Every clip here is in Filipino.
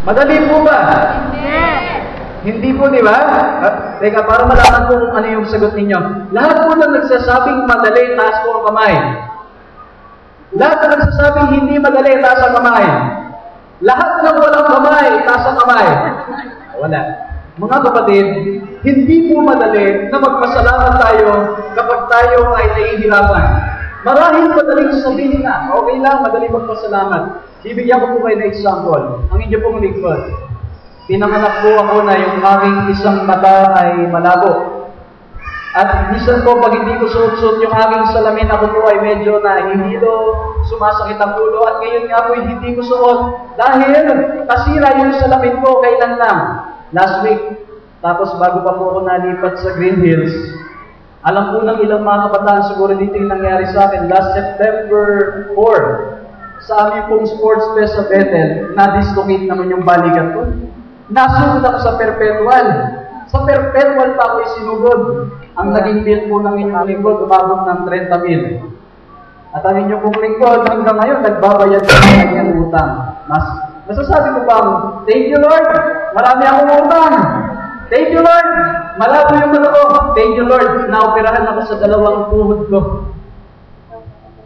Madali po ba? Hindi po, di ba? Teka, para malaman kung ano yung sagot ninyo. Lahat po na nagsasabing madali, taas po ang kamay. Lahat na nagsasabing hindi madali, taas ang kamay. Lahat ng walang kamay, taas ang kamay. Wala. Mga kapatid, hindi po madali na magpasalamat tayo kapag tayo ay nahihirapan. Marahil madaling sabihin na, okay lang, madali magpasalamat. Bibigyan ko po kayo na example. Ang inyo pong lingkod. Pinanganak po ako na yung aking isang mata ay malabo. At minsan po, pag hindi ko suot-suot yung aking salamin, ako po ay medyo nahihilo, sumasakit ang ulo, at ngayon nga po hindi ko suot. Dahil nasira yung salamin ko, kailan lang? Last week. Tapos bago pa po ako nalipat sa Green Hills, alam po ng ilang mga kabataan, siguro dito yung nangyari sa akin, last September 4, sa aming pong sports fest sa Bethel, na-dislocate naman yung balikat ko. Nasunod ako sa perpetual. Sa perpetual pa ako isinugod. Ang naging bill po ng inyong lingkod, umabot ng 30,000. At ang inyong pong lingkod, hanggang ngayon, nagbabayad sa kanyang utang. Masasabi ko ba, thank you Lord, marami akong utang. Thank you Lord, malabo yung ano ko. Thank you Lord, naoperahan ako sa 2 tuhod ko.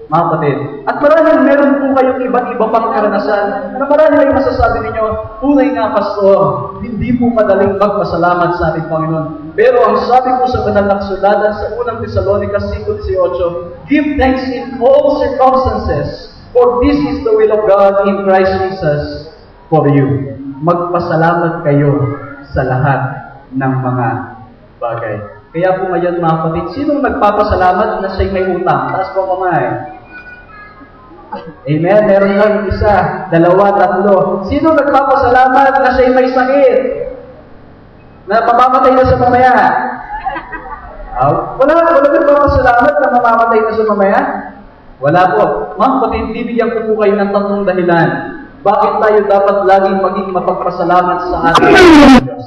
Mga kapatid. At marahil meron po kayong iba't iba pang karanasan na marahil ay masasabi ninyo, tunay nga pastor, hindi po madaling magpasalamat sa ating Panginoon. Pero ang sabi po sa banal na kasulatan sa unang Thessalonica 5:18, give thanks in all circumstances, for this is the will of God in Christ Jesus for you. Magpasalamat kayo sa lahat ng mga bagay. Kaya po ngayon mga kapatid, sinong nagpapasalamat na siya'y may utang? Taas po kamay. Amen? Meron lang 1, 2, 3. Sino nagpapasalamat na siya'y may sakit? Na mamamatay na sa mamaya? Wala nagpapasalamat na mamamatay na sa mamaya? Wala po. Mga kapatid, bibigyan ko po kayo ng 3 dahilan. Bakit tayo dapat laging maging mapagpasalamat sa ating Diyos?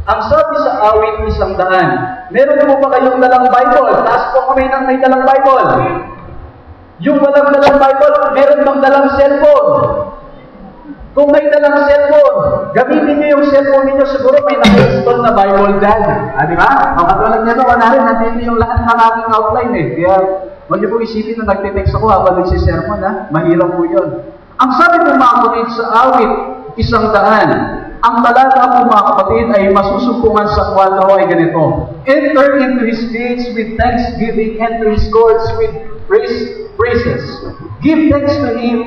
Ang sabi sa awit 100, meron po ba kayong dalang Bible? Taas po kami ng may dalang Bible. Yung walang dalang Bible, meron bang dalang cellphone? Kung may dalang cellphone, gamitin niyo yung cellphone ninyo, siguro may naka-install na Bible dyan. Di ba? Ang katulad nito, kanarin, natin yung lahat ng aking outline eh. Kaya, huwag niyo po isipin na nagtitext ako habang nagsisermon, ha? Mahirap po yun. Ang sabi po mga kapatid sa awit 100, ang talaga po mga kapatid ay masusupungan sa kwadro ay ganito. Enter into His gates with thanksgiving, enter His courts with praises. Give thanks to Him,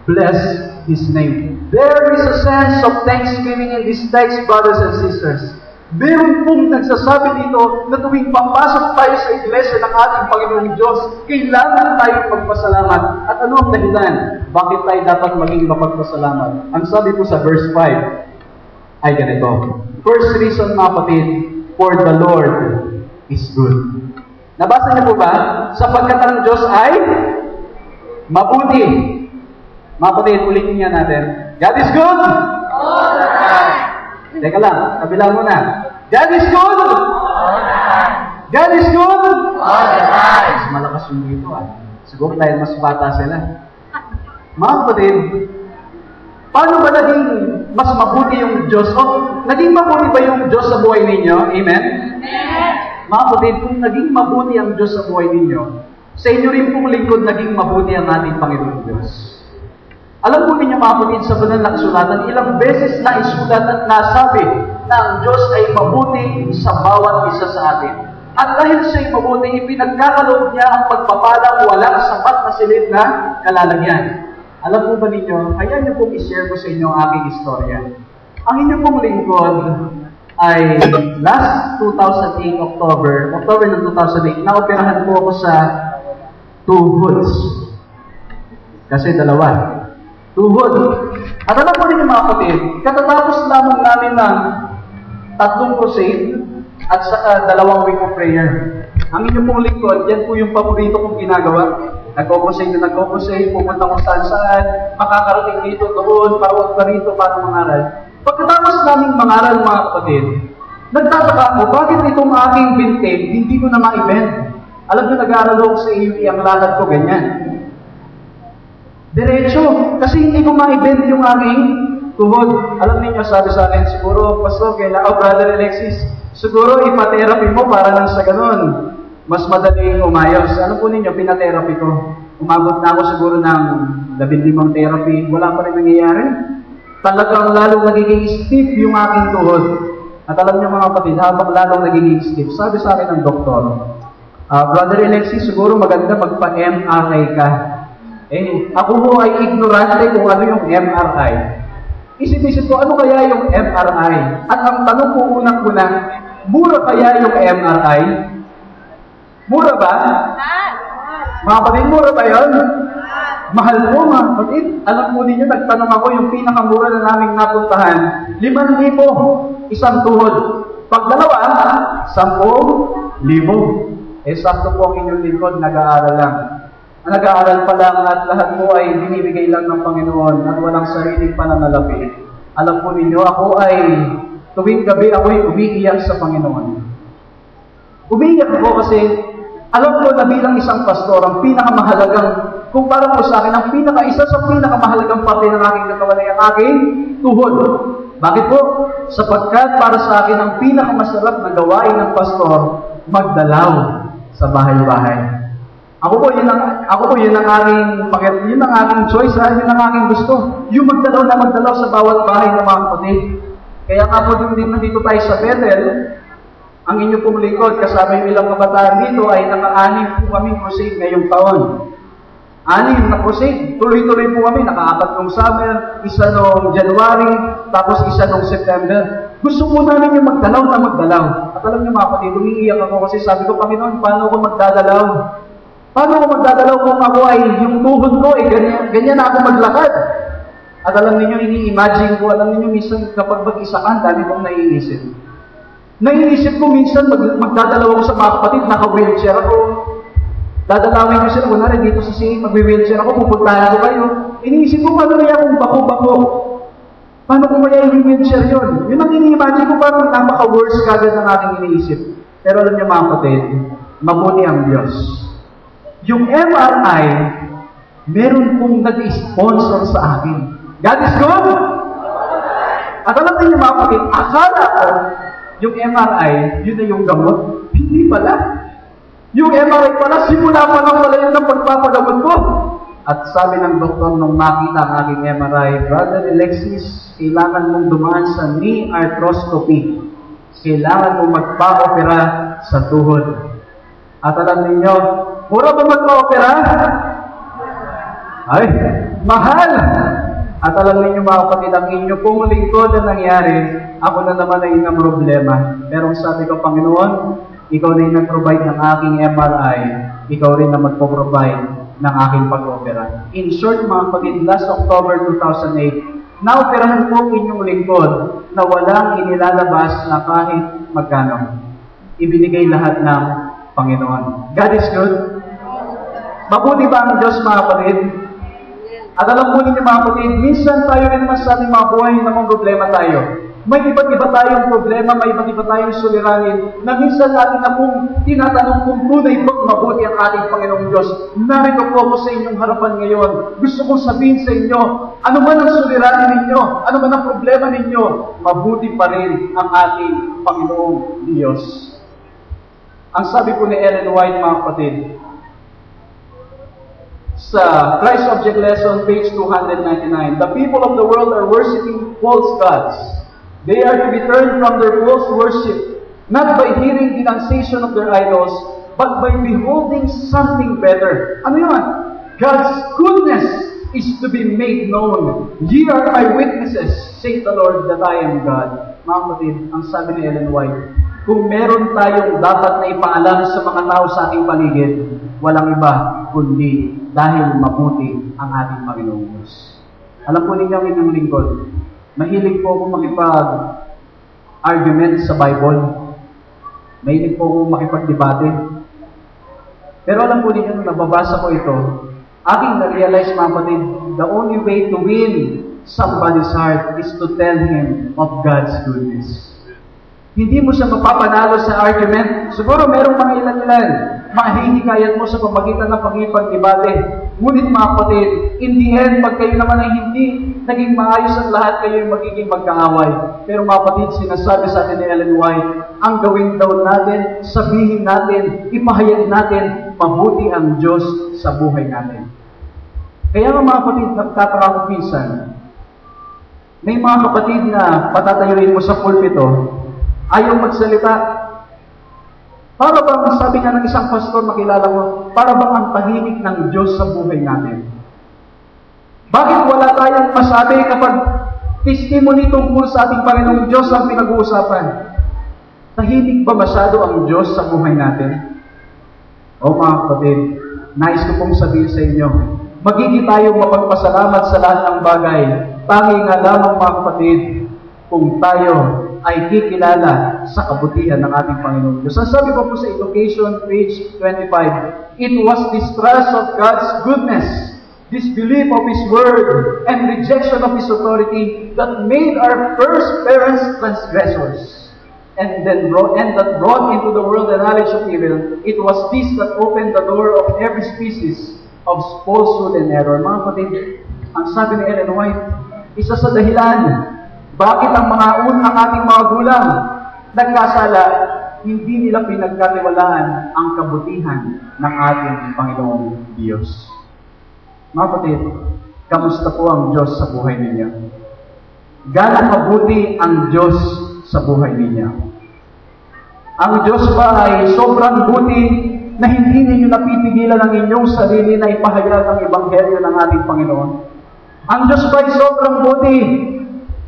bless His name. There is a sense of thanksgiving in this text, brothers and sisters. Meron pong nagsasabi dito na tuwing papasok tayo sa iglesia ng ating Panginoong Diyos, kailangan tayo magpasalamat. At ano ang dahilan? Bakit tayo dapat maging mapagpasalamat? Ang sabi po sa verse 5, ay ganito. First reason, mga kapatid, for the Lord is good. Nabasa niyo po ba? Sapagkat ang Diyos ay mabuti. Mga kapatid, ulitin niya natin. God is good? All the time. Teka lang, kabilang muna. God is good? All the time. God is good? All the time. Mas malakas yung dito Siguro dahil mas bata sila. Mga kapatid, paano ba naging mas mabuti yung Diyos? O, naging mabuti ba yung Diyos sa buhay ninyo? Amen? Amen. Mga kapatid, kung naging mabuti ang Diyos sa buhay ninyo, sa inyo rin pong lingkod naging mabuti ang ating Panginoon Diyos. Alam po ninyo mga kapatid, sa banal na kasulatan, ilang beses na isulat at nasabi na ang Diyos ay mabuti sa bawat isa sa atin. At dahil siya'y mabuti, ipinagkakaloob niya ang pagpapalang walang sapat na silid na kalalagyan. Alam po ba ninyo, kaya niyo pong i-share ko sa inyo ang aking istorya. Ang inyong pong lingkod ay last 2008, October ng 2008, naoperahan po ako sa tuhod. Kasi 2. Tuhod. At alam po ninyo mga kapatid, katatapos lamang namin ng 3 crusade at saka 2 week of prayer. Ang inyong pong lingkod, yan po yung paborito kong ginagawa. Nagko-crusade, pupunta kung saan, makakarating dito, doon, paruwag pa rito, para mangaral. Pagkatapos naming mangaral mga kapatid, nagtataka ako, bakit itong aking bintig, hindi ko na ma-event? Alam nyo, nag-aaral ako sa AUP, ang lakad ko ganyan. Diretso, kasi hindi ko ma-event yung aking tuhod. Alam niyo, sabi sa akin, siguro, Pastor, Brother Alexis, siguro ipa-therapy mo para lang sa ganun. Mas madaling umayos. Alam po ninyo, pina-therapy ko. Umabot na ako siguro ng 15 therapy. Wala pa rin nangyayari. Talagang lalong nagiging stiff yung aking tuhod. At alam niyo mga kapatid, habang lalong nagiging stiff, sabi sa akin ng doktor, Brother Alexis, siguro maganda magpa-MRI ka. Ako po ay ignorante kung ano yung MRI. Isip-isip ko, ano kaya yung MRI? At ang tanong ko unang-una, mura kaya yung MRI? Mura ba? Mga kapatid, mura ba yun? Mahal po mga kapatid. Alam po ninyo, nagtanong ako, yung pinakamura na naming napuntahan, 5,000 isang tuhod. Pag dalawa, 10,000. Sakto po ang inyong lingkod, nag-aaral lang. Nag-aaral pa lang at lahat po ay binibigay lang ng Panginoon at walang sariling pananalapi. Alam po ninyo, ako ay tuwing gabi ako ay umiiyak sa Panginoon. Umiiyak ako kasi alam ko na bilang isang pastor, ang pinakamahalagang, kung para po sa akin, isa sa pinakamahalagang parte ng aking katawan ay ang aking tuhod. Bakit po? Sapagkat para sa akin, ang pinakamasarap na gawain ng pastor, magdalaw sa bahay-bahay. Ako po, yun ang aking choice, yun ang aking gusto. Yung magdalaw sa bawat bahay ng mga kapatid. Kaya nga po din nandito tayo sa Bethel, ang inyo pong lingkod, kasama yung ilang kabataan dito, ay naka-anim po kami crusade ngayong taon. 6 na crusade. Tuloy-tuloy po kami. Naka-4 nung summer, isa nung January, tapos isa nung September. Gusto po namin yung magdalaw na magdalaw. At alam niyo mga kapatid, umiiyak ako kasi sabi ko, Panginoon, paano ako magdadalaw? Paano ako magdadalaw kung ako ay yung tuhod ko, ganyan na ako maglakad? At alam niyo, ini-imagine ko, alam niyo, minsan kapag mag-isa ka, dami kong naiisip. Naiisip ko minsan, magdadalaw ako sa mga kapatid, naka-wheelchair ako. Dadalawin ko sila, kunwari dito sa CA, mag-wheelchair ako, pupuntahan ko kayo. Iniisip ko, paano kaya kung bako-bako? Paano kung kaya yung wheelchair yun? Yun ang ini-imagine ko, parang napaka-worst kagad ng aking iniisip. Pero alam niyo mga kapatid, mabuti ang Diyos. Yung MRI, meron pong nag-sponsor sa akin. God is good! At alam niyo mga kapatid, akala ko, yung MRI, yun na yung gamot. Hindi pala. Yung MRI pala, simula pa lang pala yun ng pagpapagamot ko. At sabi ng doktor nung makita ang aking MRI, Brother Alexis, kailangan mong dumaan sa knee arthroscopy. Kailangan mong magpa-opera sa tuhod. At alam ninyo, mura ba magpa-opera? Ay, mahal! At alam niyo mga kapatid, ang inyo pong lingkod na nangyari, ako na naman ay ng problema. Pero sabi ko, Panginoon, ikaw na yung nag-provide ng aking MRI, ikaw rin na magpo-provide ng aking pag-opera. In short mga kapatid, last October 2008, naoperahan po inyong lingkod na walang inilalabas na kahit magkano. Ibinigay lahat ng Panginoon. God is good. Mabuti ba ang Diyos mga kapatid? At alam po ninyo mga kapatid, minsan tayo rin naman sa ating mga buhay na mga problema tayo. May iba't iba tayong problema, may iba't iba tayong suliranin, na minsan natin na pong tinatanong kung tunay bang mabuti ang ating Panginoong Diyos. Narito po ako sa inyong harapan ngayon. Gusto kong sabihin sa inyo, ano man ang suliranin ninyo, ano man ang problema ninyo, mabuti pa rin ang ating Panginoong Diyos. Ang sabi po ni Ellen White mga kapatid, sa Christ Object Lesson, page 299, the people of the world are worshiping false gods. They are to be turned from their false worship, not by hearing denunciation of their idols, but by beholding something better. Ano yun? God's goodness is to be made known. Ye are my witnesses, saith the Lord, that I am God. Mga kapatid, ang sabi ni Ellen White, kung meron tayong dapat na ipaalam sa mga tao sa ating paligid, walang iba kundi dahil mabuti ang ating Panginoong Diyos. Alam po ninyo ang inyong lingkod, mahilig po akong makipag-argument sa Bible. Mahilig po akong makipag-debate. Pero alam po ninyo, nababasa ko ito, aking na-realize mga kapatid, the only way to win somebody's heart is to tell him of God's goodness. Hindi mo siya mapapanalo sa argument. Siguro merong mga ilan-ilan, mahihikayat mo sa pamagitan ng pagkipag-debate. Ngunit mga kapatid, in the end, pag kayo naman ay hindi naging maayos ang lahat, kayo'y magiging magkaaway. Pero mga kapatid, sinasabi sa atin ni Ellen White, ang gawin daw natin, sabihin natin, ipahayag natin, mabuti ang Diyos sa buhay natin. Kaya nga mga kapatid, nagtataka ko minsan, may mga kapatid na patatayuin mo sa pulpito, ayaw magsalita. Para bang, sabi nga ng isang pastor makilala ko, para bang ang tahimik ng Diyos sa buhay natin? Bakit wala tayong masabi kapag testimony tungkol sa ating Panginoong Diyos ang pinag-uusapan? Tahimik ba masyado ang Diyos sa buhay natin? O mga kapatid, nais ko pong sabihin sa inyo, magiging tayo mapagpasalamat sa lahat ng bagay. Tangi nga lamang mga kapatid, kung tayo ay kikilala sa kabutihan ng ating Panginoon Diyos. Ang sabi po sa Education, page 25, it was distrust of God's goodness, disbelief of His word, and rejection of His authority that made our first parents transgressors, and that brought into the world the knowledge of evil. It was this that opened the door of every species of falsehood and error. Mga kapatid, ang sabi ni Ellen White, isa sa dahilan bakit ang ating mga gulang nagkasala, hindi nila pinagkatiwalaan ang kabutihan ng ating Panginoong Diyos. Mga kapatid, kamusta po ang Diyos sa buhay ninyo? Gaano mabuti ang Diyos sa buhay ninyo? Ang Diyos ba ay sobrang buti na hindi ninyo napipigilan ang inyong sarili na ipahayag ang Ebanghelyo ng ating Panginoon? Ang Diyos ba ay sobrang buti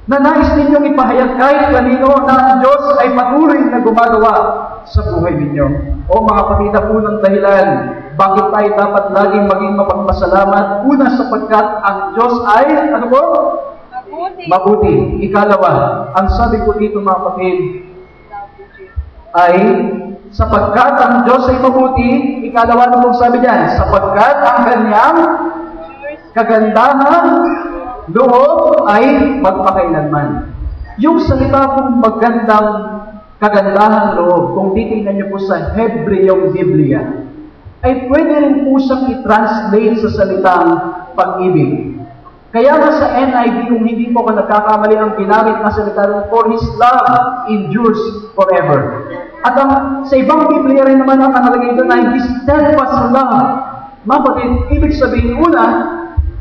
na nais ninyong ipahayag kahit kanino na ang Diyos ay patuloy na gumagawa sa buhay ninyo? O mga kapatid, unang dahilan, bakit tayo dapat laging maging mapagpasalamat? Una, sapagkat ang Diyos ay, ano po? Mabuti. Ikalawa, ang sabi ko dito mga kapatid, ay sapagkat ang Diyos ay mabuti. Ikalawa na pong sabi diyan, sapagkat ang kanyang kagandahan loob ay magpakailanman. Yung salita kong magandang kagandahan loob, kung titingnan niyo po sa Hebreyong Biblia, ay pwede rin po siyang i-translate sa salitang pag-ibig. Kaya nga sa NIV, kung hindi po ako nagkakamali, ang ginamit na salita rin, for His love endures forever. At sa ibang Biblia rin naman ang nakalagay doon ay His steadfast love. Mga kapatid, ibig sabihin, una,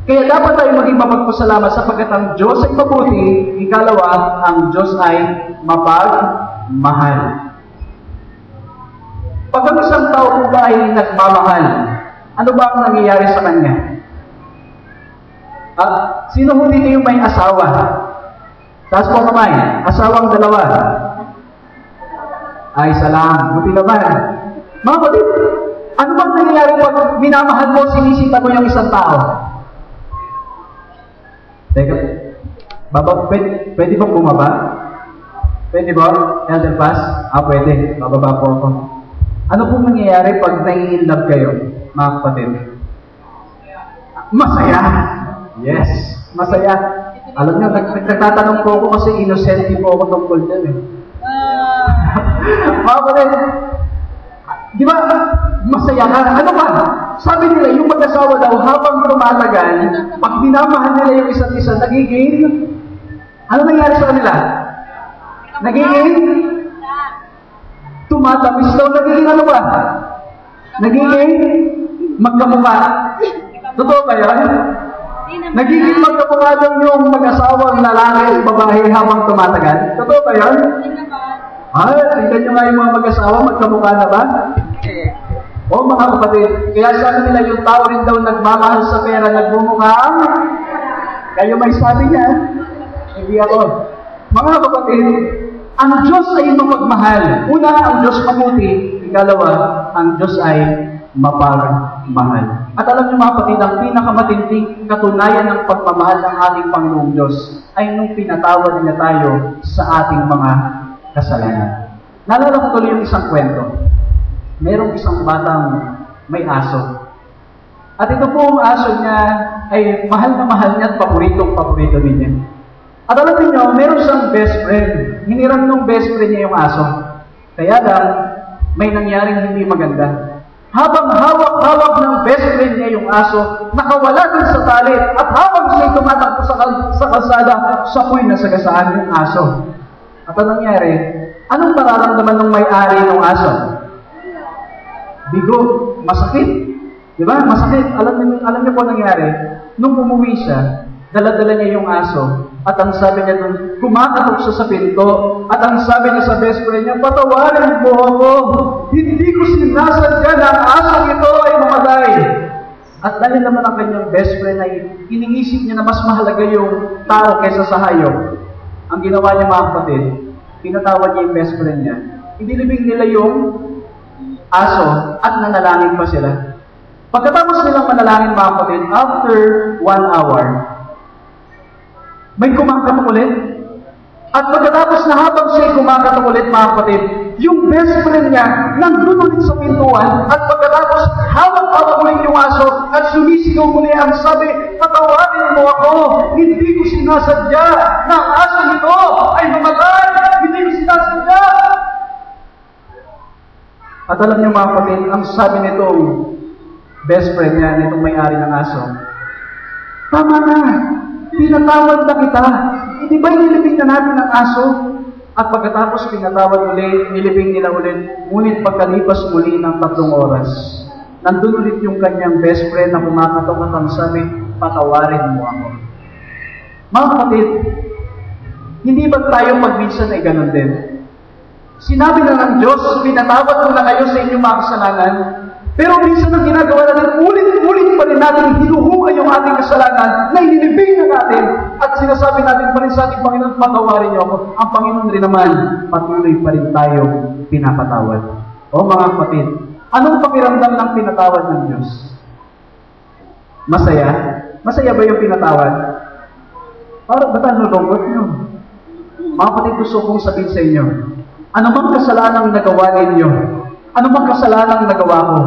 kaya dapat tayo maging mapagpasalamat sapagkat ang Diyos ay mabuti. Ikalawa, ang Diyos ay mapagmahal. Pag ang isang tao po ba ay nagmamahal, ano ba ang nangyayari sa kanya? Sino ho dito yung may asawa? Taas po kamay. Asawang dalawa. Ay, salam. Buti naman. Mga kapatid, ano bang nangyayari pag minamahal mo, sinisita mo yung isang tao? Teka, pwede bang bumaba? Pwede ba? Elder Pass? Pwede. Bababa po ako. Ano pong nangyayari pag nai-inlove kayo, mga kapatid? Masaya! Yes, masaya. Alam niyo, nagtatanong po ako kasi innocent po ako tungkol dyan eh. Mga kapatid, di ba, masaya ka? Ano ba? Sabi nila, yung mag-asawa daw, habang tumatagal, pag minamahal nila yung isa't isa, nagiging, ano nangyari sa kanila? Nagiging, tumatamis daw, nagiging ano ba? Nagiging, magkamukha. Totoo ba yan? Nagiging magkamukha daw yung mag-asawang lalaki at babae habang tumatagal. Totoo ba yan? Tingnan nyo nga yung mga mag-asawa, magkamukha na ba? O mga kapatid, kaya sabi nila yung tao rin daw nagmamahal sa pera, nagmumukhang, kayo may sabi niya, hindi ako. Mga kapatid, ang Diyos ay mapagmahal. Una, ang Diyos mabuti. Ikalawa, ang Diyos ay mapagmahal. At alam niyo mga kapatid, ang pinakamatinding katunayan ng pagmamahal ng ating Panginoong Diyos ay nung pinatawad niya tayo sa ating mga kasalanan. Naalala ko tuloy yung isang kwento. Merong isang batang may aso. At ito pong aso niya ay mahal na mahal niya at paborito niya. At alam niyo, meron siyang best friend. Hiniram nung best friend niya yung aso. Kaya lang, may nangyaring hindi maganda. Habang hawak-hawak ng best friend niya yung aso, nakawala din sa tali, at habang siya'y tumatakbo sa kalsada, siya po'y nasagasaan yung aso. At anong nangyari? Anong nararamdaman ng may-ari ng aso? Bigo, masakit. Di ba? Masakit. Alam niyo po nangyari? Nung umuwi siya, dala-dala niya yung aso, at ang sabi niya doon, kumakatok siya sa pinto, at ang sabi niya sa best friend niya, patawarin mo ako, hindi ko sinasadya na ang asong ito ay mamatay. At dahil naman ang kanyang best friend ay iniisip niya na mas mahalaga yung tao kaysa sa hayop, ang ginawa niya mga kapatid, pinatawad niya yung best friend niya, inilibing nila yung aso at nanalangin pa sila. Pagkatapos nilang manalangin mga kapatid, after 1 hour, may kumakatok ulit. At pagkatapos na habang siya'y kumakatok ulit mga kapatid, yung best friend niya nandun ulit sa pintuan, at pagkatapos hawak-hawak ulit yung aso at sumisigaw muli ang sabi, patawarin mo ako, hindi ko sinasadya na ang aso nito ay mamatay, hindi ko sinasadya. At alam niyo mga kapatid, ang sabi nitong best friend niya, nitong may-ari ng aso, tama na, pinatawad na kita. Hindi ba nilibing na natin ang aso? At pagkatapos pinatawad ulit, nilibing nila ulit. Ngunit pagkalipas muli ng 3 oras, nandun ulit yung kanyang best friend na kumakatok at ang sabi, patawarin mo ako. Mga kapatid, hindi ba tayo pagminsan ay ganun din? Sinabi na ng Diyos, pinatawad ko na kayo sa inyong mga kasalanan, pero minsan ang ginagawa natin, ulit-ulit pa rin natin hinuhukay yung ating kasalanan na inilibing na natin at sinasabi natin pa rin sa ating Panginoon, patawarin niyo ako. Ang Panginoon rin naman, patuloy pa rin tayong pinapatawad. O mga kapatid, anong pakiramdam ng pinatawad ng Diyos? Masaya? Masaya ba yung pinatawad? Parang ba't ang lulungkot nyo? Mga kapatid, gusto kong sabihin sa inyo, ano bang kasalanang nagawa ninyo? Ano bang kasalanang nagawa ko?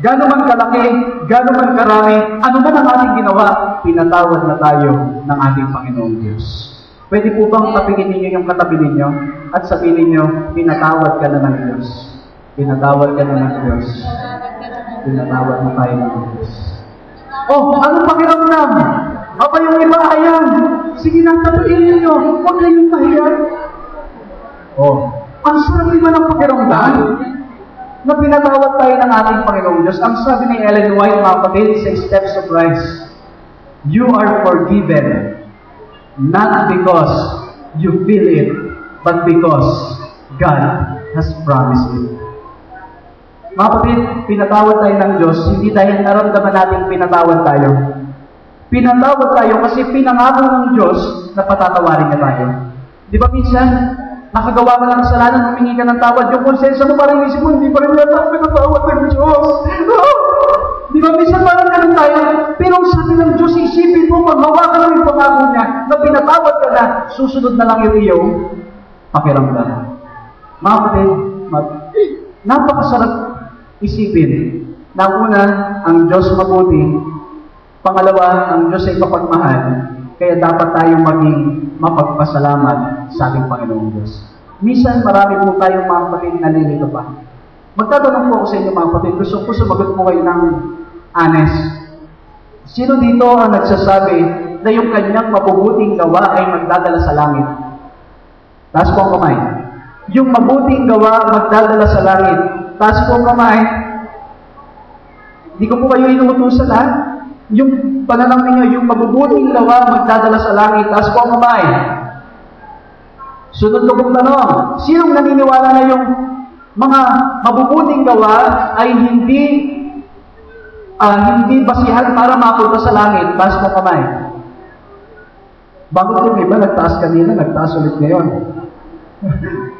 Gano'n man kalaki, gano'n man karami, ano man ang ating ginawa, pinatawad na tayo ng ating Panginoong Diyos. Pwede po bang tapingin ninyo yung katabi ninyo at sabihin ninyo, pinatawad ka na ng Diyos. Pinatawad ka na ng Diyos. Pinatawad na tayo ng Diyos. Oh, anong pakiramdam? Aba yung iba, ayan. Sige lang, tapingin ninyo. Huwag kayong mahiyan. Oh, ang sarap naman ang pakiramdam na pinatawad tayo ng ating Panginoong Diyos. Ang sabi ni Ellen White, mga kapatid, sa Steps of Christ, you are forgiven, not because you feel it, but because God has promised it. Mga kapatid, pinatawad tayo ng Diyos, hindi dahil naramdaman natin pinatawad tayo. Pinatawad tayo kasi pinangako ng Diyos na patatawarin niya tayo. Di ba minsan, nakagawa ka ng kasalanan, humingi ka ng tawad, yung konsensya mo parang isip mo, hindi pa rin natin pinatawad ng Diyos. Di ba, minsan parang ganun tayo, pero ang sabi ng Diyos, isipin mo, maghawa ka ng yung pangako niya, na pinatawad ka na, susunod na lang yung iyong pakiramdam. Mga kapatid, napakasarap isipin, na una, ang Diyos mabuti, pangalawa, ang Diyos ay mapagmahal, kaya dapat tayong maging mapagpasalamat sa ating Panginoong Diyos. Minsan, marami po tayong mga kapatid na nalilito pa. Magtatanong po ako sa inyo mga kapatid, gusto ko sumagot po kayo ng honest. Sino dito ang nagsasabi na yung kanyang mabubuting gawa ay magdadala sa langit? Taas po ang kamay. Yung mabuting gawa magdadala sa langit. Taas po ang kamay. Hindi ko po kayo inuutusan ha? Yung pananaw ninyo, yung mabubuting gawa magdadala sa langit. Taas po ang kamay. Sunod ko pong tanong, sinong naniniwala na yung mga mabubuting gawa ay hindi basihan para mapunta sa langit? Taas po ang kamay. Bakit yung iba nagtaas kanina, nagtaas ulit ngayon?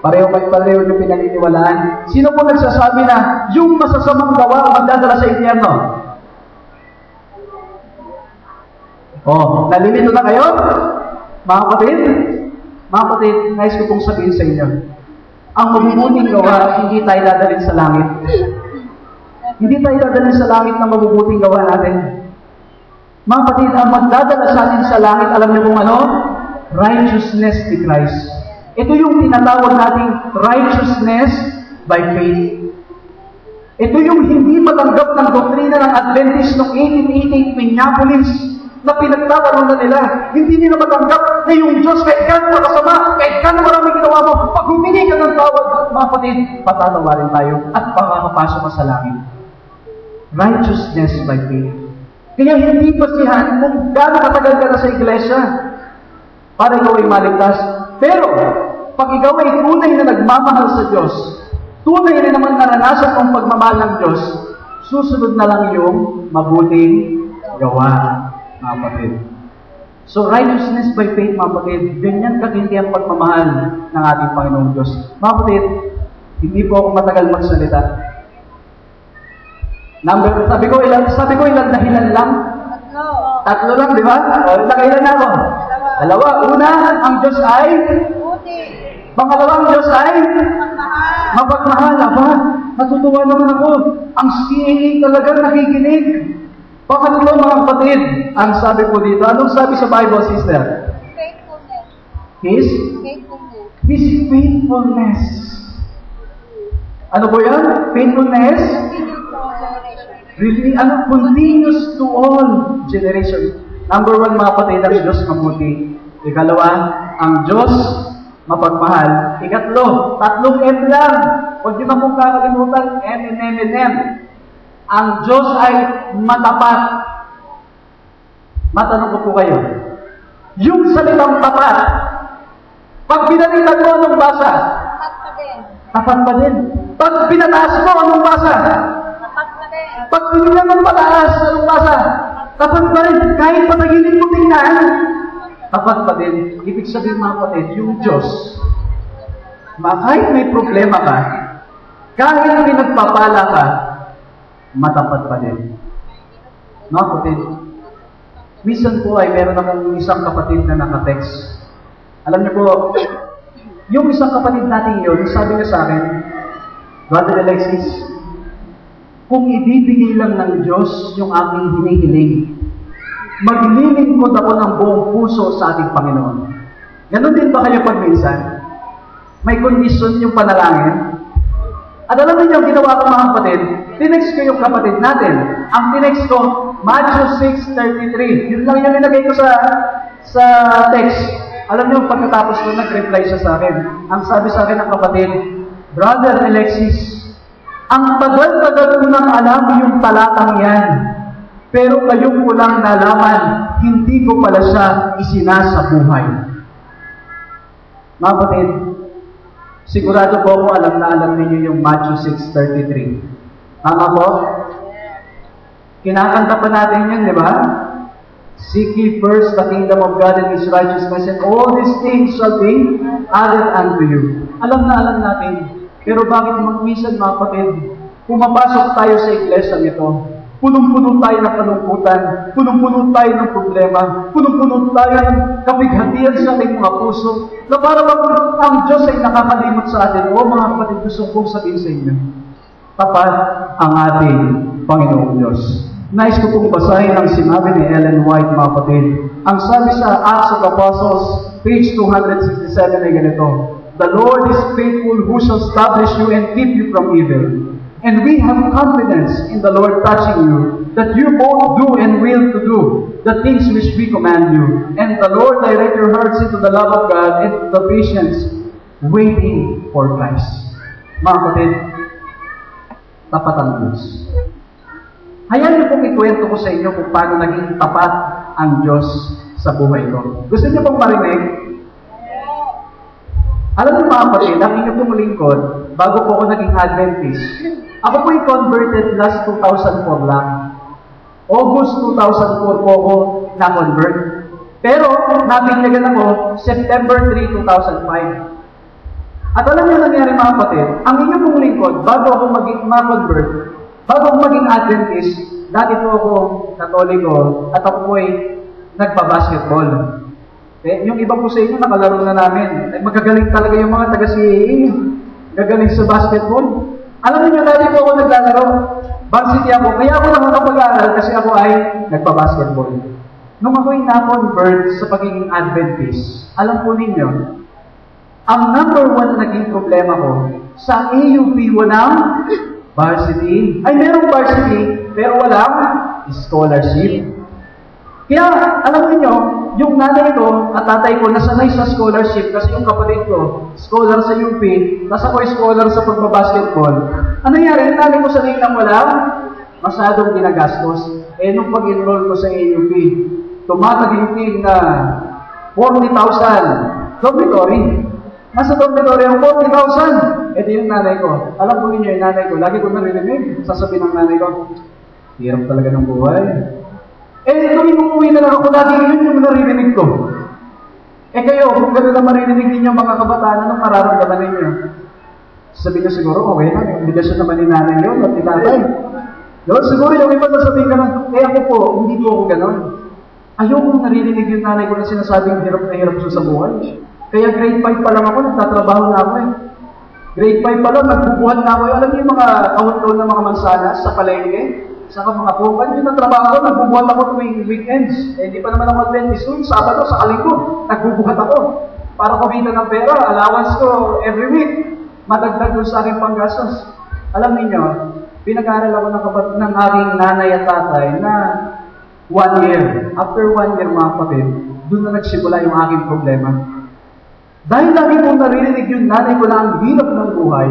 Pareho yung pinaniniwalaan. Sino po nagsasabi na yung masasamang gawa magdadala sa impyerno? Oh, nalilito na kayo? Mga kapatid? Mga kapatid, nais ko pong sabihin sa inyo. Ang mabubuting gawa, hindi tayo dadalhin sa langit. Hindi tayo dadalhin sa langit ng mabubuting gawa natin. Mga kapatid, ang magdadala sa atin sa langit, alam niyo kung ano? Righteousness ni Christ. Ito yung tinatawag nating righteousness by faith. Ito yung hindi matanggap ng doktrina ng Adventist noong 1888 Minneapolis na pinagtatalunan nila. Hindi nila matanggap na yung Diyos kahit gano'n makasama, kahit gano'n maraming ginawa mo, pag humingi ka ng tawad, mga kapatid, patatawarin tayo at makakapasok ka sa langit. Righteousness by faith. Kaya hindi basihan kung gano'n katagal ka na sa iglesia para ikaw ay maligtas. Pero, pag ikaw ay tunay na nagmamahal sa Diyos, tunay na naman naranasan ang pagmamahal ng Diyos, susunod na lang yung mabuting gawa, mga kapatid. So, righteousness by faith, mga kapatid, ganyan katindi ang pagmamahal ng ating Panginoong Diyos. Mga kapatid, hindi po ako matagal magsalita. Sabi ko ilang dahilan lang? Tatlo lang, di ba? O, nakailan ako? Dalawa. Una, ang Diyos ay Pangalawang Diyos ay mapagmahal. Aba, natutuwa naman ako. Ang CAA talagang nakikinig. Pangatlo, mga kapatid, ang sabi po dito, anong sabi sa Bible, sister? Faithfulness. His? Faithfulness. His faithfulness. Ano po yan? Faithfulness? Really, continuous to all generations. Number one, mga kapatid, ang Diyos mabuti. Ikalawa, ang Diyos mapagmahal. Ikatlo, tatlong M lang. Huwag niyo na pong kakalimutan, M. Ang Diyos ay matapat. Matanong ko po kayo, yung salitang tapat, pag binalitan mo, anong basa? Tapat pa din. Tapat pa din. Pag pinataas mo, anong basa? Tapat pa din. Pag binigyan mo pataas, anong basa? Tapat pa rin. Kahit patagilin mo tingnan, tapat pa din. Ibig sabihin, mga kapatid, yung Diyos, kahit may problema ka, kahit pinagpapala ka, matapat pa din. Mga kapatid, minsan po ay meron akong isang kapatid na nakatext. Alam niyo po, yung isang kapatid natin yun, sabi niya sa akin, Brother Alexis, kung ibibigay lang ng Diyos yung aking hinihiling, maglilingkod ako ng buong puso sa ating Panginoon. Ganon din ba kayo pag minsan? May kondisyon yung panalangin? At alam niyo yung ginawa ko, mga kapatid, tinext ko yung kapatid natin. Ang tinext ko, Matthew 6:33. Yun lang yung nilagay ko sa text. Alam niyo, pagkatapos ko, nag-reply siya sa akin. Ang sabi sa akin ng kapatid, Brother Alexis, ang tagal-tagal ko nang alam yung talatang yan. Pero kayong ko lang nalaman, hindi ko pala siya isinasabuhay. Mga kapatid, sigurado po ako alam na alam ninyo yung Matthew 6:33. Tama po? Kinakanta pa natin yun, di ba? Seek ye first the kingdom of God and His righteousness, and all these things shall be added unto you. Alam na alam natin. Pero bakit magmisan, mga kapatid, pumapasok tayo sa iglesia nito, punong-puno tayo ng kalungkutan, punong-puno tayo ng problema, punong-puno tayo ng kapighatian sa ating mga puso, na para bang ang Diyos ay nakakalimot sa atin. O mga kapatid, gusto kong sabihin sa inyo, tapat ang ating Panginoong Diyos. Nais ko pong basahin ang sinabi ni Ellen White, mga kapatid. Ang sabi sa Acts of Apostles, page 267 ay ganito, The Lord is faithful who shall establish you and keep you from evil. And we have confidence in the Lord touching you, that you both do and will to do the things which we command you. And the Lord direct your hearts into the love of God and the patience waiting for Christ. Mga kapatid, tapat ang Diyos. Hayaan niyo pong ikwento ko sa inyo kung paano naging tapat ang Diyos sa buhay ko. Gusto niyo pong marinig? Alam niyo, mga kapatid, ang inyo pong lingkod, bago po ako naging Adventist, ako po'y converted last 2004 lang. August 2004 po ako na-convert. Pero, nabinyagan ako September 3, 2005. At alam niyo nangyari, mga kapatid, ang inyo pong lingkod, bago ako ma-convert, bago ako maging Adventist, dati po ako Katoliko, at ako po'y nagpa-basketball. Yung iba po sa inyo, nakalaro na namin. Magagaling talaga yung mga taga-CAA. Gagaling sa basketball. Alam niyo, dati po ako naglalaro. Varsity ako. Kaya ako nakakapag-aaral kasi ako ay nagpa-basketball. Nung ako'y na-convert sa pagiging Adventist, alam po ninyo, ang number one naging problema ko, sa AUP walang Varsity. Ay, merong varsity, pero walang scholarship. Kaya, alam niyo, yung nanay ko at tatay ko nasanay sa scholarship kasi yung kapatid ko, scholar sa UP, tapos ako scholar sa pagbabasketball. Ano nangyari? Yung nanay ko sanay lang walang masyadong ginagastos. Eh, nung pag-enroll ko sa AUP, tumataginting na 40,000 dormitory. Nasa dormitory ang 40,000. Eh, di yung nanay ko. Alam po ninyo yung nanay ko, lagi ko narinig, sasabihin ng nanay ko, hirap talaga ng buhay. Eh, tuwing umuwi na lang ako, lagi yun yung naririnig ko. Eh kayo, kung gano'n na maririnig ninyo mga kabataan, anong mararamdaman ninyo? Sabi nyo siguro, okay na, yung obligasyon naman ni nanay yun, at ni tatay. Yun, siguro yung iba na sabihin ka na, eh ako po, hindi po ako gano'n. Ayokong naririnig yung nanay ko na sinasabing hirap na hirap siya sa buhay. Kaya grade 5 pa lang ako, nagtatrabaho na ako eh. Grade 5 pa lang, nagbubuhat na ako. Alam niyo yung mga kahon-kahon na mga mansanas sa palengke? Saka mga pupan, yun ang trabaho ko, nagbubuhat ako tuwing weekends. Eh, hindi pa naman ako Adventist noon, Sabado, sa Linggo, nagbubuhat ako. Para kumita ng pera, allowance ko every week. Madagdag doon sa aking panggastos. Alam niyo, pinag-aaral ako ng aking nanay at tatay na 1 year. After 1 year, mga kapatid, doon na nagsimula yung aking problema. Dahil lagi kong naririnig yung nanay ko na ang hirap ng buhay,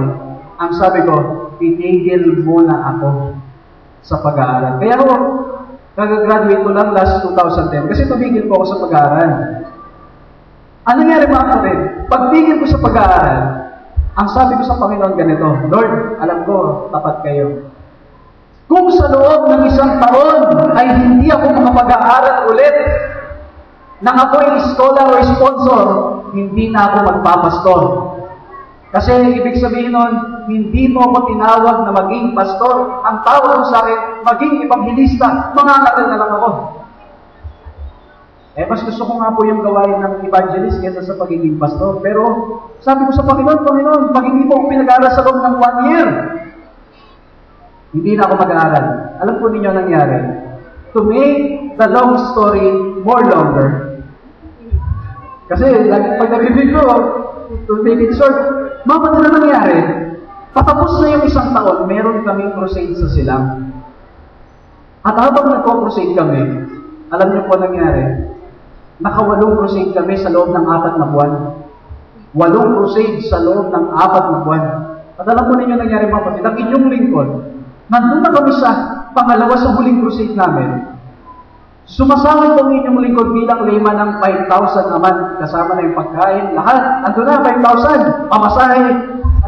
ang sabi ko, titigil muna ako sa pag-aaral. Kaya ako, nag-graduate ko lang last 2010 kasi tumigil po ako sa pag-aaral. Ano nangyari mga kapatid? Pagtigil ko sa pag-aaral, ang sabi ko sa Panginoon ganito, Lord, alam ko, tapat kayo. Kung sa loob ng 1 taon ay hindi ako makapag-aaral ulit, nang ako'y scholar o sponsor, hindi na ako magpapastor. Kasi ibig sabihin nun, hindi mo ako tinawag na maging pastor. Ang tawag mo sa akin, maging ebanghelista. Mangangaral na lang ako. Eh, mas gusto ko nga po yung gawain ng evangelist kaysa sa pagiging pastor. Pero sabi ko sa Panginoon, Panginoon, pag hindi mo ako pinag-aaral sa loob ng 1 year, hindi na ako mag-aaral. Alam po ninyo nangyari. To make the long story more longer, kasi lagi pag narinig ko, to make it short, mama na nangyari, patapos na yung 1 taon, meron kaming crusade sa Silang. At habang nagko-crusade kami, alam niyo po nangyari, naka-8 crusade kami sa loob ng 4 na buwan. 8 crusade sa loob ng 4 na buwan. At alam po ninyo nangyari mga kapatid, ang inyong lingkod, nandun na kami sa pangalawa sa huling crusade namin. Sumasama itong inyong lingkod bilang lima ng 5,000 naman, kasama na yung pagkain, lahat. Ando na, 5,000, pamasahe.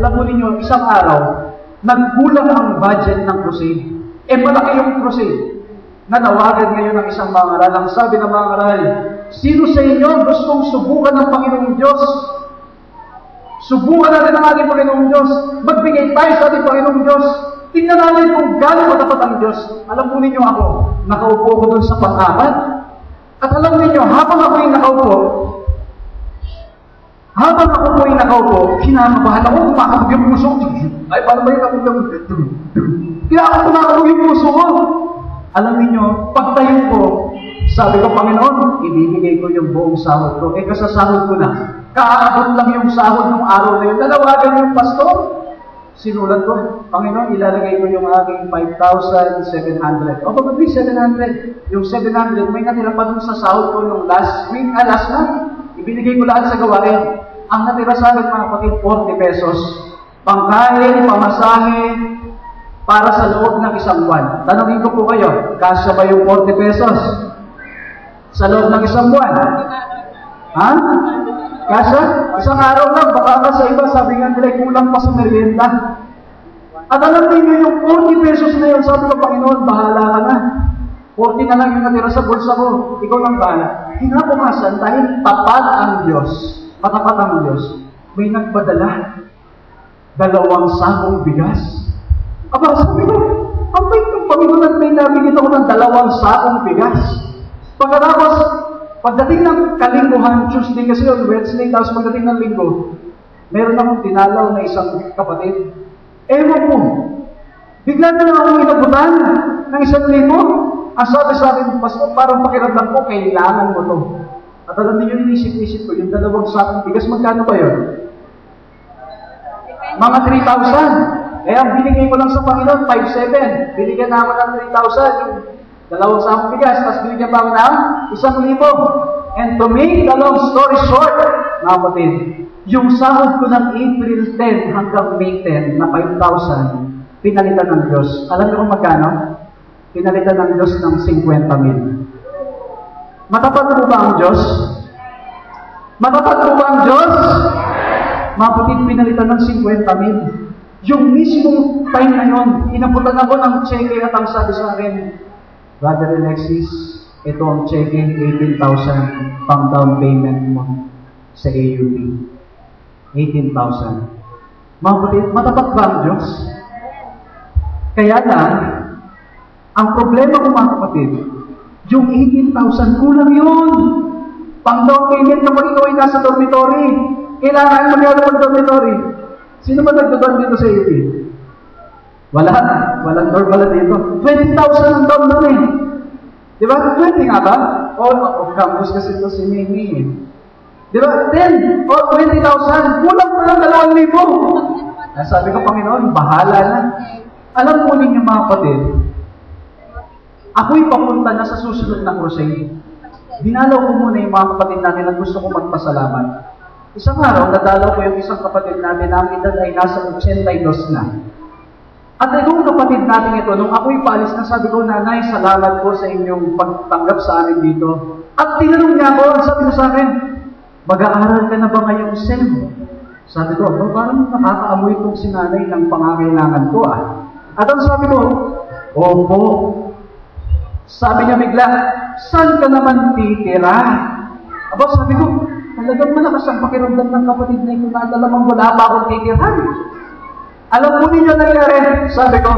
Alam mo ninyo, isang araw, nagkulang ang budget ng crusade. Eh, malaki yung crusade. Nanawagan ngayon ng isang mangaral. Ang sabi ng mangaral, sino sa inyo gustong subukan ng Panginoong Diyos? Subukan natin ang ating Panginoong Diyos. Magbigay tayo sa ating Panginoong Diyos. Tingnan natin kung gano'n katapat ang Diyos. Alam po ninyo ako, nakaupo ko doon sa pang-apat. At alam ninyo, habang ako yung nakaupo, kinakabahan ako, kumakabog yung puso. Ay, paano ba yung nakabog? Kaya ako kumakabog yung puso ko. Alam ninyo, pagtayo ko, sabi ko, Panginoon, ibibigay ko yung buong sahod ko. Eh, kasasahod ko na. Kaabot lang yung sahod ng araw na yun. Nanawagan yung pastor. Sinulat ko, Panginoon, ilalagay ko yung aking 5,700. O, pagkabig 700. Yung 700, may natira pa dun sa sahod ko nung last month. Ibinigay ko lahat sa gawain. Ang natira sa akin, mga kapatid, 40 pesos. Pangkain, pamasahe, para sa loob ng 1 buwan. Tanungin ko po kayo, kasya ba yung 40 pesos? Sa loob ng 1 buwan? Ha? Kasya? Isang araw lang, baka ka sa iba, sabi nga nila, kulang pa sa merienda. At alam niyo yung 40 pesos na yun, sabi ko, Panginoon, bahala ka na. 40 na lang yung natira sa bulsa ko, ikaw lang bahala. Kinabukasan, dahil tapat ang Diyos, matapat ang Diyos, may nagpadala 2 sakong bigas. Aba, sabi ko, ang bait ng Panginoon at may nabigyan ako ng 2 sakong bigas. Pagkatapos, pagdating ng kalingguhan, Tuesday kasi yun, Wednesday, tapos pagdating ng linggo, meron akong dinalaw na isang kapatid. Ewan ko, bigla na lang akong inabutan ng 1,000. Ang sabi sa akin, Pastor, parang pakiramdam ko, kailangan mo to. At alam niyo, inisip-isip ko, yung 2 sakong bigas, magkano ba yun? Mga 3,000. Eh, ang binigay ko lang sa Panginoon, 5,700. Binigyan na ako ng 3,000. Yung dalawang sakong bigas. Tapos binigyan pa ako ng 1,000. And to make the long story short, mga kapatid, yung sahod ko ng April 10 hanggang May 10 na 5,000, pinalitan ng Diyos. Alam niyo kung magkano? Pinalitan ng Diyos ng 50,000. Matapat mo ba ang Diyos? Matapat mo ba ang Diyos? Mga kapatid, pinalitan ng 50,000. Yung mismong time na yun, inabutan ako ng cheque at ang sabi sa akin, Brother Alexis, ito ang cheque, 18,000 pang down payment mo sa AUP. 18,000. Mga kapatid, matapat ba ang Diyos? Kaya lang, ang problema ko mga kapatid, yung 18,000, kulang yun. Pang down payment naman ito ay nasa dormitory. Kailangan mo niya ng dormitory. Sino ba nagdodorm dito sa UP? Wala. Walang dorm wala dito. 20,000 ang dorm doon eh. Di ba? 20 nga ba? O campus kasi ito si Mimi. Di ba? 10 o 20,000. Kulang pa lang 2,000. Sabi ko, Panginoon, bahala na. Alam po ninyo mga kapatid, ako'y papunta na sa susunod na crusade. Dinalaw ko muna yung mga kapatid natin na gusto ko magpasalamat. Isang araw, nadalaw ko yung isang kapatid natin na ang edad ay nasa 82 na. At itong kapatid natin ito, nung ako'y paalis na, sabi ko, Nanay, salamat po sa inyong pagtanggap sa amin dito. At tinanong niya ako, sabi niya sa akin, mag-aaral ka na ba ngayong SEM? Sabi ko, parang nakakaamoy itong si Nanay ng pangangailangan ko ah. At ang sabi ko, opo. Sabi niya bigla, saan ka naman titira? Aba, sabi ko, talagang malakas ang pakiramdam ng kapatid na ito na alamang wala pa akong titirahan. Alam mo ninyo nangyari? Sabi ko,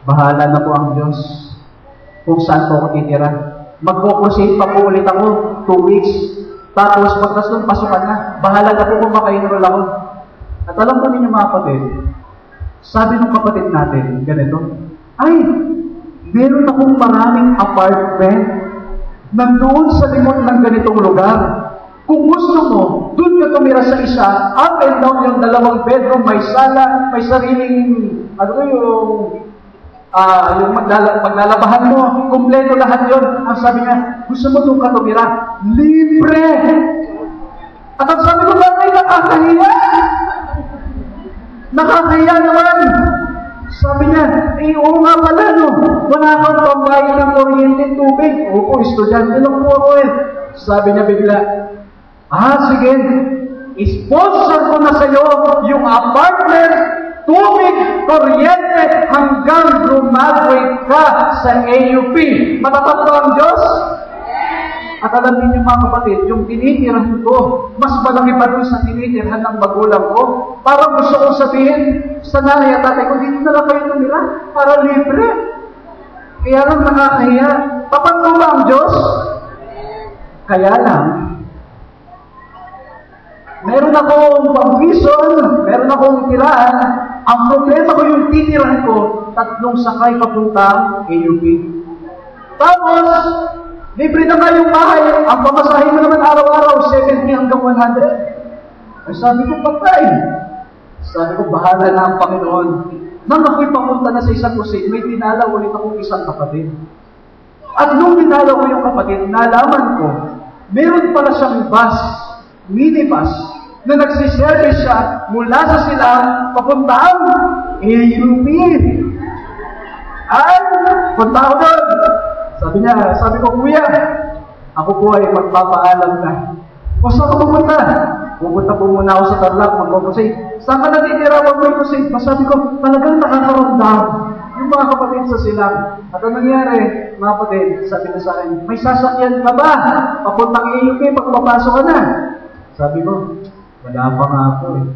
bahala na po ang Diyos kung saan po ako titira. Magkukusate pa po ulit ako, 2 weeks. Tapos pagkas nung pasukan na, bahala na po kung makainrol ako. At alam mo ninyo mga kapatid, sabi ng kapatid natin, ganito, ay, meron akong maraming apartment nandoon sa limot ng ganitong lugar. Kung gusto mo, doon ka tumira sa isa, up and down yung 2 bedroom, may sala, may sariling, yung maglalabahan mo, kumpleto lahat yun. Ang sabi niya, gusto mo doon ka tumira? Libre! At ang sabi ko, bakit nakakahiya? Nakakahiya naman! Sabi niya, oo nga pala, no? Wala kang pambayad ng kuryente, tubig. Opo, estudyante lang po ako eh. Sabi niya bigla, sige, sponsor ko na sa'yo yung apartment, tubig, kuryente, hanggang graduate ka sa AUP. Matapat ba ang Diyos? At alam niyo mga kapatid, yung tinitirahan ko, mas malaki pa doon sa tinitirahan ng magulang ko. Parang gusto kong sabihin sa nanay at tatay ko, dito na lang kayo tumira para libre. Kaya lang nakakahiya. Tapat mo ba ang Diyos? Kaya lang, meron akong pang-vision, meron akong tirahan. Ang problema ko yung titirahan ko, 3 sakay papuntang AUP. Tapos, libre na nga yung bahay. Ang pamasahin mo naman araw-araw, 70 hanggang 100. Ay sabi ko, patay. Sabi ko, bahala na ang Panginoon. Nang ako'y papunta na sa isang crusade, may dinalaw ulit akong isang kapatid. At nung dinalaw ko yung kapatid, nalaman ko, meron pala siyang bus, minibus, na nagsiservice siya mula sa silang papuntang AUP. Ay, punta ako doon. Sabi ko, Kuya, ako po ay magpapaalam na. O saan ka pupunta? Pupunta po muna ako sa Tarlac, mag-crusade. Saan ka natitira wag may crusade? Sabi ko, talagang nakakaramdam yung mga kapatid sa silang. At ang nangyari, mga kapatid, sabi na sa akin, may sasakyan ka ba? Papuntang AUP, pagpapasok ka na. Sabi ko, wala pa nga ako eh.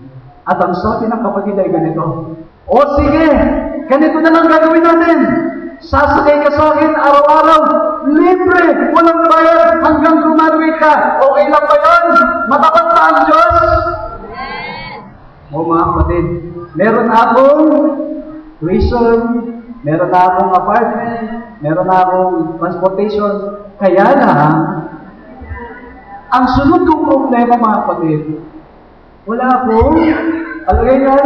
At ang sabi ng kapatid ay ganito, o sige, ganito na lang gagawin natin. Sasakay ka sa akin araw-araw, libre, walang bayad, hanggang graduate ka. Okay lang ba yun? Matapat ba ang Diyos? O mga kapatid, meron akong tuition, meron akong apartment, meron akong transportation. Kaya lang, ang sunod kong problema mga kapatid, wala akong, alagay na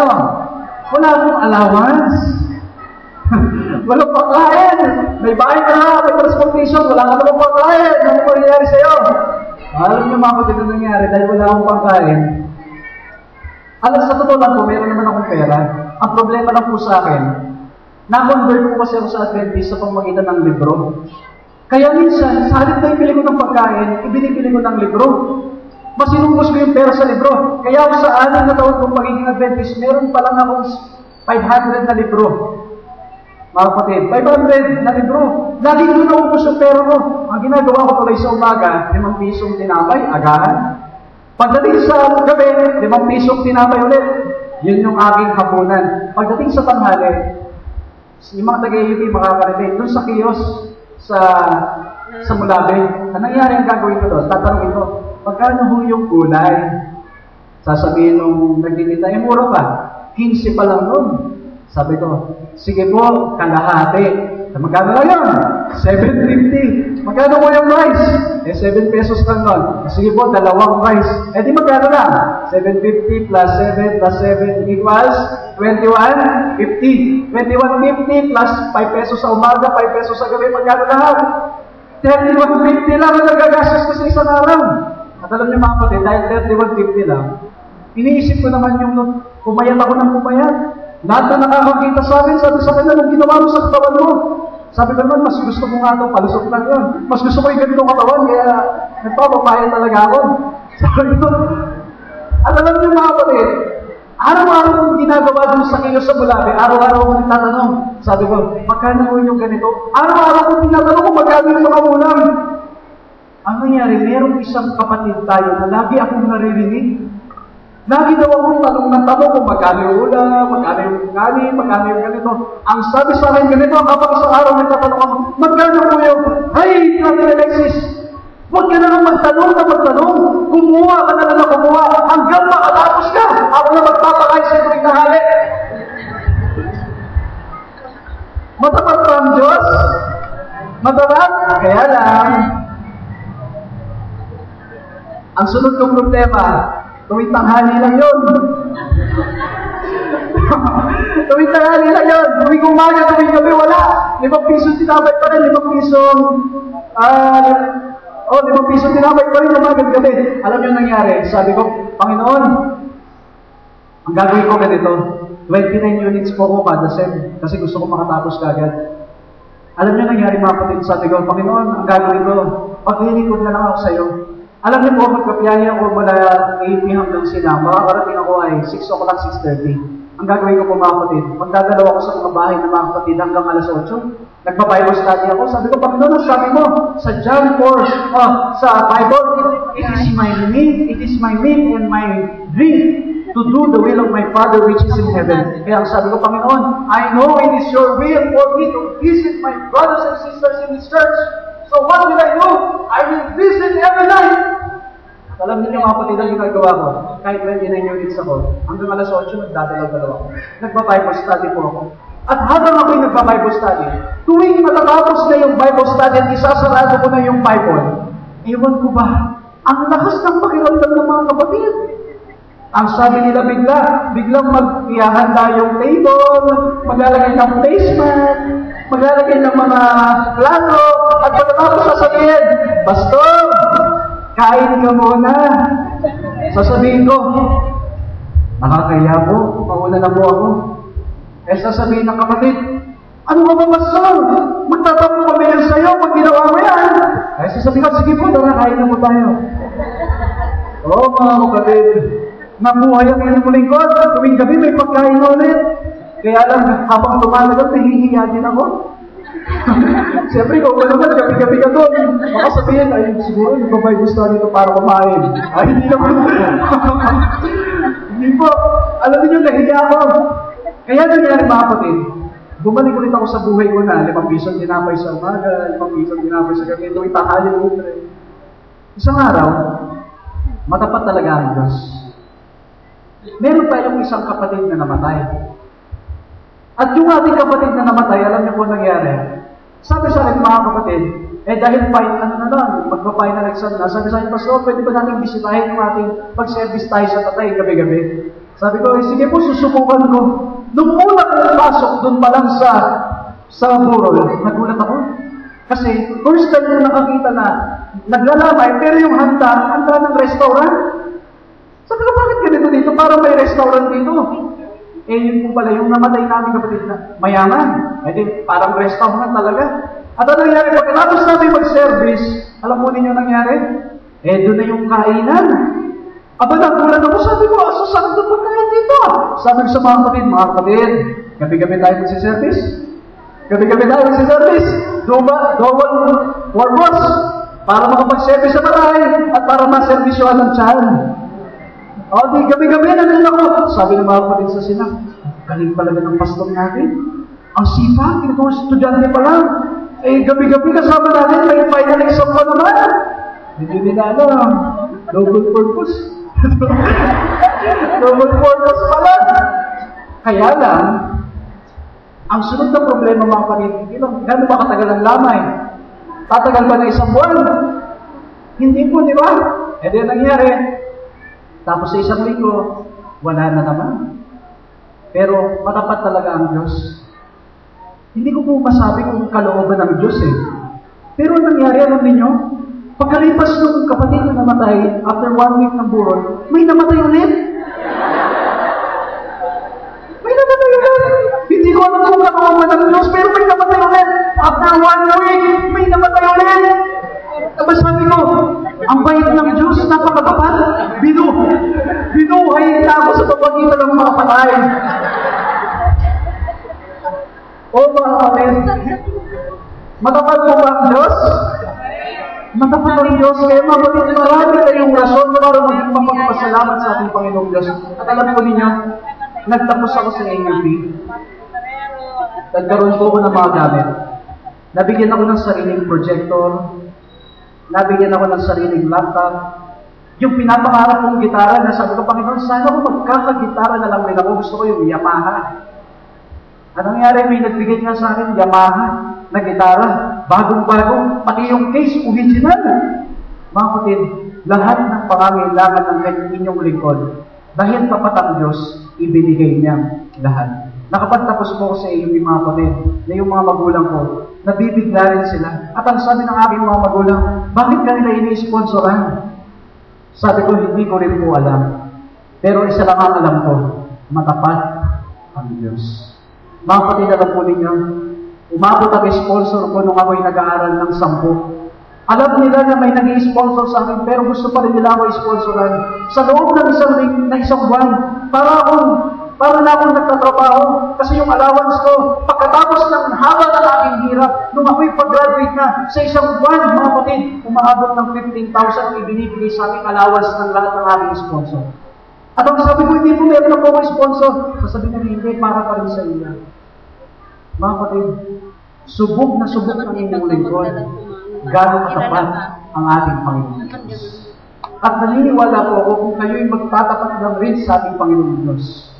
Wala akong allowance. Walang pagkain. May bahay ka, may transportation, wala ka namang pagkain. Ano po nangyari sa'yo? Alam niyo mga kapatid na nangyari dahil wala akong pagkain. Alam, sa totoo lang po, meron naman akong pera. Ang problema lang po sa akin, na-convert po kasi ako sa Adventist sa pamamagitan ng libro. Kaya minsan, sa halip na ibili ko ng pagkain, ibinibili ko ng libro. Mas inumbos ko yung pera sa libro. Kaya ako sa 6 na taon kong pagiging Adventist, meron pa lang akong 500 na libro. Mga kapatid, 500 na libro. Lagi ko naubos yung pera ko. Ang ginagawa ko tuloy sa umaga, 5 pisong tinapay, agahan. Pagdating sa gabi, 5 pisong tinapay ulit. Yun yung aking hapunan. Pagdating sa tanghali, yung mga taga-UP makaka-relate, doon sa kiosk, sa Mulabe, ang nangyari ang gagawin ko doon, tatanungin ko, magkano ho yung gulay? Sasabihin nung nagtitinda, mura pa, 15 pa lang nun. Sabi ko, sige po, kalahati. Magkano lang yun? 750. Magkano mo yung rice? 7 pesos lang nun. Sige po, 2 rice. Di magkano lang? 750 plus 7 plus 7 equals 21.50. 21.50 plus 5 pesos sa umaga, 5 pesos sa gabi. Magkano lahat? 31.50 lang ang nagagastos ko sa isang araw. At alam niyo mga kapatid, dahil 31.50 lang, iniisip ko naman yung pumayat ako ng pumayat. Lahat na nakakakita sa amin, sabi sa kanya, nung ginawa mo sa katawan mo. Sabi ko naman, mas gusto ko nga ito, palusok lang yun. Mas gusto ko yung ganitong katawan, kaya nagpapapayat talaga ako. Sabi ko, at alam niyo mga kapatid, araw-araw kong ginagawa dun sa kilos sa Mulabe, araw-araw kong nagtatanong. Sabi ko, magkano mo yung ganito? Araw-araw kong tinatanong kung magkano yung mga ulam. Ang nangyari, merong isang kapatid tayo na lagi akong naririnig. Lagi daw akong tanong ng tanong kung magkano yung ulam, magkano yung kanin, magkano yung ganito. Ang sabi sa akin ganito, kapag isang araw nagtatanong ako, magkano po yung, hey, Brother Alexis, huwag ka na lang magtanong na magtanong. Kumuha ka na lang na kumuha hanggang makatapos ka. Ako na magpapakain sa ito itahali. Matapat ba ang Diyos? Matapat? Kaya lang, ang sunod kong problema, tuwing tanghali lang yun. Tuwing tanghali lang yun. Tuwing umaga, tuwing gabi, wala. 5 piso tinapay pa rin, 5 piso, 5 piso tinapay pa rin umaga gabi. Alam niyo nangyari? Sabi ko, Panginoon, ang gagawin ko ganito, 29 units po ko kada sem, kasi gusto ko makatapos kagad. Alam niyo nangyari mga kapatid, sabi ko, Panginoon, ang gagawin ko, pag-inikod na lang ako sa iyo. Alam niyo po, magpapiyahe ako mula 8 hanggang sila. Makakarating ako ay 6 o'clock, 6:30. Ang gagawin ko po mga kapatid, magdadalaw ako sa mga bahay ng mga kapatid hanggang alas 8. Nagpa-Bible study ako. Sabi ko, Panginoon, sabi mo, sa John 4, sa Bible, it is my need and my dream to do the will of my Father which is in heaven. Kaya sabi ko, Panginoon, I know it is your will for me to visit my brothers and sisters in this church. So what will I do? I will visit every night. At alam niyo mga kapatid ang ginagawa ko. Kahit 29 units ako, hanggang alas 8, nagdadalaw-dalaw ako. Nagpa-Bible study po ako. At habang ako'y nagpa-Bible study, tuwing matatapos na yung Bible study at isasarado ko na yung Bible, ewan ko ba, ang lakas ng pakiramdam ng mga kapatid. Ang sabi nila biglang mag-ihahanda yung table, maglalagay ng placement, maglalagay ng mga plato, at pagkatapos sasabihin, Pastor, kain ka muna. Sasabihin ko, nakakaya po, mauna na po ako. Sasabihin ng kapatid, ano ka ba, Pastor? Magtatanong kami yan sa'yo pag ginawa mo yan. Sasabihin ko, sige po, tara, kain na po tayo. Oo, mga kapatid, nabuhay ang inyong lingkod. Tuwing gabi may pagkain ulit. Kaya lang, habang tumalagot, nahihiya din ako. Siyempre, kung ano naman, gabi-gabi ka doon. Baka sabihin, ay, siguro, nagpa-Bible study ito para kumain. Ay, hindi naman. Hindi po. Alam niyo, nahiya ako. Kaya nangyari mga kapatid, bumalik ulit ako sa buhay ko na 5 pisong tinapay sa umaga, 5 pisong tinapay sa gabi, tuwing tanghali ulit. Isang araw, matapat talaga ang Diyos. Meron tayong isang kapatid na namatay. At yung ating kapatid na namatay, alam niyo po nangyari. Sabi sa akin mga kapatid, dahil magpa-final exam na, sabi sa akin, Pastor, pwede ba natin bisitahin yung ating pag-service tayo sa tatay gabi-gabi? Sabi ko, sige po, susubukan ko. Nung una kong pasok, doon pa lang sa burol, nagulat ako. Kasi first time ko nakakita na naglalamay, pero yung handa ng restaurant. Sabi ko, bakit ganito dito? Parang may restaurant dito. Eh, yun po pala, yung namatay namin kapatid na mayaman. Eh, di, parang restaurant talaga. At ano nangyari? Pagkatapos namin mag-service, alam mo ninyo nangyari? Eh, doon na yung kainan. Aba, nagulat ako. Sabi ko, saan doon pagkain dito? Sabi ko sa mga kapatid, gabi-gabi tayo magsiservice. Gabi-gabi tayo magsiservice. Double warmos. Para makapag-service sa bahay at para ma-servisyoan ng tiyan. O, di gabi-gabi na ako. Sabi ng mga kapatid sa sila, galing talaga ng pastor natin. Ang sipag, ito ang estudyante pa lang. Eh, gabi-gabi kasama natin, may final exam pa naman. Hindi nila alam. Double purpose. Double purpose pala. Kaya lang, ang sunod na problema mga kapatid, gano'n ba katagal ang lamay? Tatagal ba na isang buwan? Hindi po, di ba? E di nangyari. Tapos sa isang linggo, wala na naman. Pero matapat talaga ang Diyos. Hindi ko po masabi kung kalooban ng Diyos eh. Pero nangyari, alam niyo, pagkalipas ng kapatid na namatay, after 1 week ng burol, may namatay ulit. May namatay ulit. Hindi ko alam kung kalooban ng Diyos, pero may namatay ulit. After 1 week, may namatay ulit. Tapos sabi ko, ang bait ng Diyos, napakatapat. Binuhay na ako sa papagitan ng mga patay. O mga kapatid, matapat po ba ang Diyos? Matapat ang Diyos. Kaya mga kapatid, marami kayong rason para maging mapagpasalamat sa ating Panginoong Diyos. At alam po ninyo, nagtapos ako sa AUP. Nagkaroon po ako ng mga gamit. Nabigyan ako ng sariling projector. Nabigyan ako ng sariling laptop. Yung pinapangarap kong gitara, nasabi ko, Panginoon, sana ko magkakagitara na lang rin ako. Gusto ko yung Yamaha. Anong nangyari? May nagbigay nga sa akin, Yamaha na gitara. Bagong-bagong, pati yung case, original. Mga kapatid, lahat ng pangangailangan ng inyong lingkod, dahil tapat ang Diyos, ibinigay niya lahat. Nakapagtapos po ko sa iyo, mga kapatid, na yung mga magulang ko, nabibigla rin sila. At ang sabi ng aking mga magulang, bakit kanila ini-sponsoran? Sabi ko, hindi ko rin po alam. Pero isa lang ang alam ko, matapat ang Diyos. Mga kapatid, alam po ninyo, umabot ang sponsor ko nung ako'y nag-aaral ng 10. Alam nila na may nag-i-sponsor sa akin, pero gusto pa rin nila ako i-sponsoran. Sa loob ng isang buwan, para na akong nagtatrabaho. Kasi yung allowance ko, pagkatapos ng haba ng aking hirap, nung ako'y pag-graduate na, sa isang buwan, mga kapatid, umaabot ng 15,000 ang ibinibigay sa aking allowance ng lahat ng aking sponsor. At ang sabi ko, hindi po meron na po ako sponsor. Sasabi na hindi, para pa rin sa iya. Mga kapatid, subok na ng inyong lingkod. Gano'ng katapat ang ating Panginoon Diyos. At naniniwala po ako kung kayo'y magtatapat lang rin sa ating Panginoon Diyos.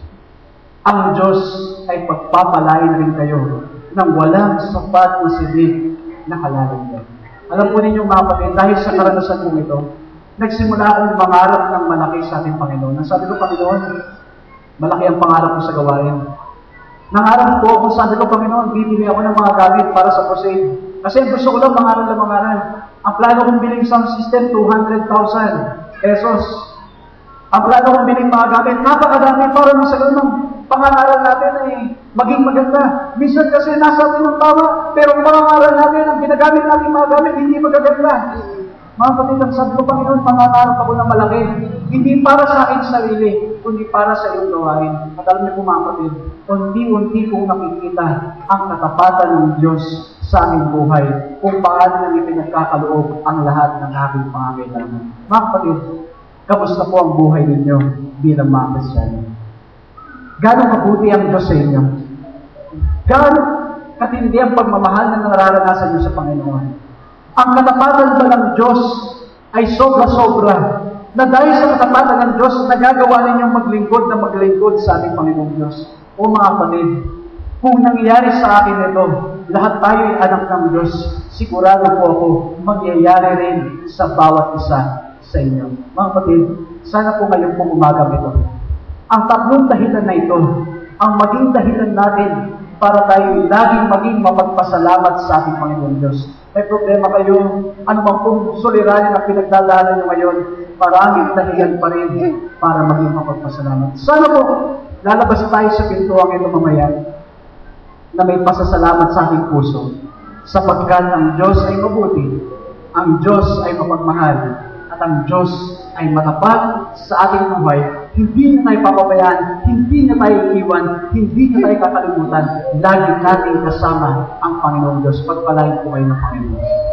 Ang Diyos ay pagpapalain rin kayo ng walang sapat na silid na kalalagyan. Alam po ninyo mga kapatid, dahil sa karanasan kong ito, nagsimula akong mangarap ng malaki sa ating Panginoon. Ang sabi ko, Panginoon, malaki ang pangarap ko sa gawain. Nangarap po kung sabi ko, Panginoon, bibili ako ng mga gamit para sa crusade. Kasi gusto ko lang mangaral. Ang plano kong biling sound system, 200,000 pesos. Ang plano kong biling mga gamit, napakadami para sa ganun pangangaral natin ay maging maganda. Minsan kasi nasa atin ang tama, pero ang pangangaral natin, ang ginagamit natin mga gamit, hindi magaganda. Mga kapatid, ang sabi ko, Panginoon, pangangarap ako ng malaki. Hindi para sa akin sarili, kundi para sa iyong gawain. At alam niyo po mga kapatid, unti-unti kong nakikita ang katapatan ng Diyos sa aming buhay kung paano nang ipinagkakaloob ang lahat ng aking pangangailangan. Mga kapatid, kamusta po ang buhay ninyo bilang mga Kristyano? Gano'ng mabuti ang Diyos sa inyo? Gano'ng katindi ang pagmamahal na nararanasan niyo sa Panginoon? Ang katapatan ba ng Diyos ay sobra-sobra na dahil sa katapatan ng Diyos, nagagawa ninyong maglingkod sa ating Panginoong Diyos. O mga kapatid, kung nangyayari sa akin ito, lahat tayo ay anak ng Diyos, sigurado po ako, mangyayari rin sa bawat isa sa inyo. Mga kapatid, sana po ngayong umagang ito. Ang tatlong dahilan na ito, ang maging dahilan natin para tayo laging maging mapagpasalamat sa ating Panginoon Diyos. May problema kayo, ano man pong suliranin ang pinagdadaanan nyo ngayon, maraming dahilan pa rin para maging mapagpasalamat. Sana po, lalabas tayo sa pintuang ito mamaya na may pasasalamat sa ating puso, sapagkat ang Diyos ay mabuti, ang Diyos ay mapagmahal, at ang Diyos ay matapat sa ating buhay. Hindi niya tayo papabayaan, hindi niya tayo iiwan, hindi niya tayo kakalimutan. Lagi nating kasama ang Panginoong Diyos. Pagpalain po kayo ng Panginoon.